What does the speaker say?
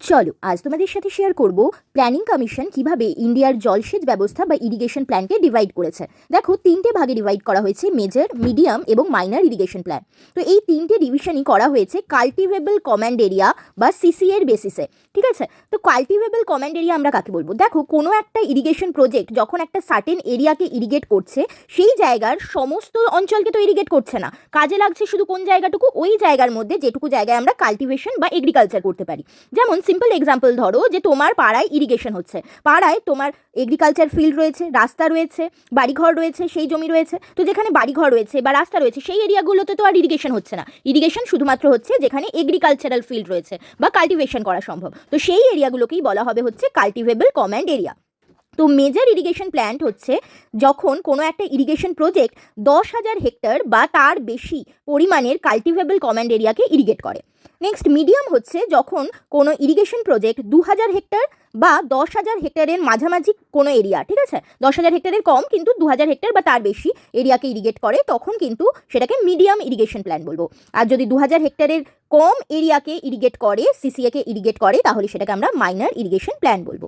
চলো আজ তোমাদের সাথে শেয়ার করব প্ল্যানিং কমিশন কিভাবে ইন্ডিয়ার জলসেচ ব্যবস্থা বা ইরিগেশন প্ল্যানকে ডিভাইড করেছে। দেখো, তিনটে ভাগে ডিভাইড করা হয়েছে, মেজর, মিডিয়াম এবং মাইনর ইরিগেশন প্ল্যান। তো এই তিনটে ডিভিশনই করা হয়েছে কাল্টিভেবল কমান্ড এরিয়া বা সিসি এর বেসিসে। ঠিক আছে, তো কাল্টিভেবল কমান্ড এরিয়া আমরা কাকে বলবো? দেখো, কোনো একটা ইরিগেশন প্রজেক্ট যখন একটা সার্টেন এরিয়াকে ইরিগেট করছে, সেই জায়গার সমস্ত অঞ্চলকে তো ইরিগেট করছে না, কাজে লাগছে শুধু কোন জায়গাটুকু, ওই জায়গার মধ্যে যেটুকু জায়গায় আমরা কাল্টিভেশন বা এগ্রিকালচার করতে পারি। যেমন সিম্পল এক্সাম্পল ধরো যে তোমার পাড়ায় ইরিগেশন হচ্ছে, পাড়ায় তোমার এগ্রিকালচার ফিল্ড রয়েছে, রাস্তা রয়েছে, বাড়িঘর রয়েছে, সেই জমি রয়েছে। তো যেখানে বাড়িঘর রয়েছে বা রাস্তা রয়েছে সেই এরিয়াগুলোতে তো আর ইরিগেশন হচ্ছে না, ইরিগেশন শুধুমাত্র হচ্ছে যেখানে এগ্রিকালচারাল ফিল্ড রয়েছে বা কাল্টিভেশন করা সম্ভব। তো সেই এরিয়াগুলোকেই বলা হবে হচ্ছে কাল্টিভেবল কমান্ড এরিয়া। তো মেজর ইরিগেশন প্ল্যান্ট হচ্ছে যখন কোনো একটা ইরিগেশন প্রজেক্ট 10,000 হেক্টর বা তার বেশি পরিমাণের কাল্টিভেবল কমান্ড এরিয়াকে ইরিগেট করে। নেক্সট, মিডিয়াম হচ্ছে যখন কোনো ইরিগেশন প্রজেক্ট 2,000 হেক্টর বা 10,000 হেক্টরের মাঝামাঝি কোনো এরিয়া, ঠিক আছে, 10,000 হেক্টরের কম কিন্তু 2,000 হেক্টর বা তার বেশি এরিয়াকে ইরিগেট করে, তখন কিন্তু সেটাকে মিডিয়াম ইরিগেশন প্ল্যান বলবো। আর যদি 2,000 হেক্টরের কম এরিয়াকে ইরিগেট করে, সিসিএকে ইরিগেট করে, তাহলে সেটাকে আমরা মাইনর ইরিগেশন প্ল্যান বলবো।